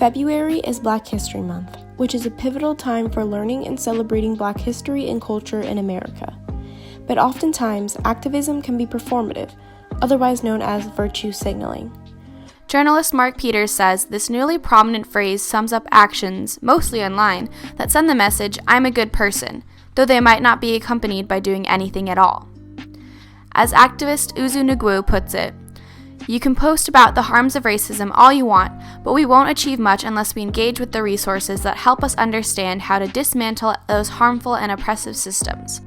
February is Black History Month, which is a pivotal time for learning and celebrating Black history and culture in America. But oftentimes, activism can be performative, otherwise known as virtue signaling. Journalist Mark Peters says this newly prominent phrase sums up actions, mostly online, that send the message, "I'm a good person," though they might not be accompanied by doing anything at all. As activist Uzu Ngwu puts it, "You can post about the harms of racism all you want, but we won't achieve much unless we engage with the resources that help us understand how to dismantle those harmful and oppressive systems."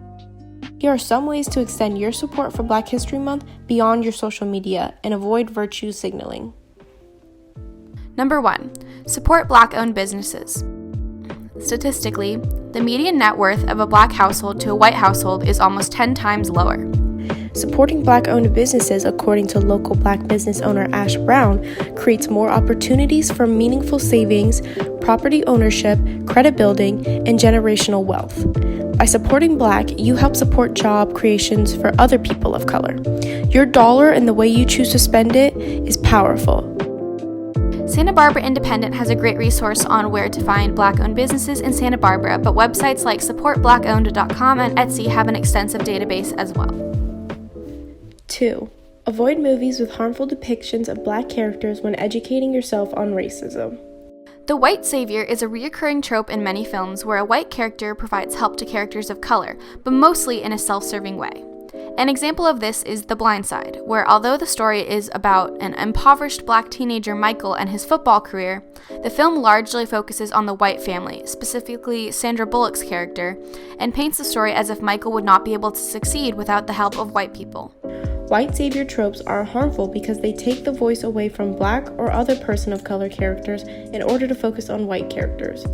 Here are some ways to extend your support for Black History Month beyond your social media and avoid virtue signaling. Number 1, support Black-owned businesses. Statistically, the median net worth of a Black household to a white household is almost 10 times lower. Supporting Black-owned businesses, according to local Black business owner Ash Brown, creates more opportunities for meaningful savings, property ownership, credit building, and generational wealth. By supporting Black, you help support job creations for other people of color. Your dollar and the way you choose to spend it is powerful. Santa Barbara Independent has a great resource on where to find Black-owned businesses in Santa Barbara, but websites like supportblackowned.com and Etsy have an extensive database as well. 2. Avoid movies with harmful depictions of Black characters when educating yourself on racism. The white savior is a recurring trope in many films where a white character provides help to characters of color, but mostly in a self-serving way. An example of this is The Blind Side, where although the story is about an impoverished Black teenager Michael and his football career, the film largely focuses on the white family, specifically Sandra Bullock's character, and paints the story as if Michael would not be able to succeed without the help of white people. White savior tropes are harmful because they take the voice away from Black or other person of color characters in order to focus on white characters.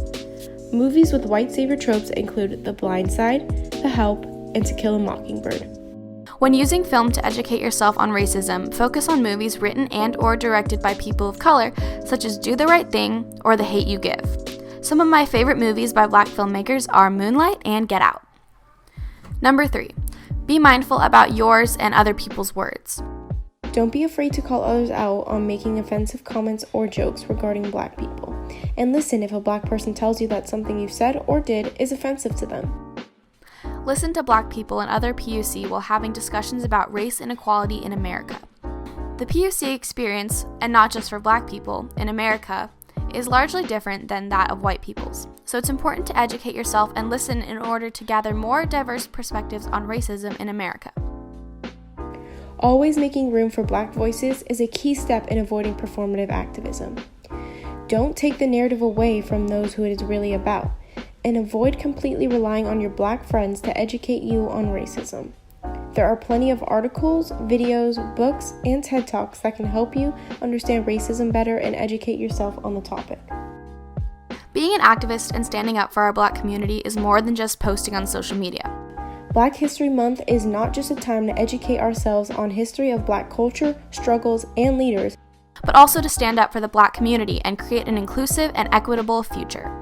Movies with white savior tropes include The Blind Side, The Help, and To Kill a Mockingbird. When using film to educate yourself on racism, focus on movies written and/or directed by people of color, such as Do the Right Thing or The Hate U Give. Some of my favorite movies by Black filmmakers are Moonlight and Get Out. Number 3, be mindful about yours and other people's words. Don't be afraid to call others out on making offensive comments or jokes regarding Black people, and listen if a Black person tells you that something you said or did is offensive to them. Listen to Black people and other POC while having discussions about race inequality in America. The POC experience, and not just for Black people, in America, is largely different than that of white people's. So it's important to educate yourself and listen in order to gather more diverse perspectives on racism in America. Always making room for Black voices is a key step in avoiding performative activism. Don't take the narrative away from those who it is really about, and avoid completely relying on your Black friends to educate you on racism. There are plenty of articles, videos, books, and TED Talks that can help you understand racism better and educate yourself on the topic. Being an activist and standing up for our Black community is more than just posting on social media. Black History Month is not just a time to educate ourselves on history of Black culture, struggles, and leaders, but also to stand up for the Black community and create an inclusive and equitable future.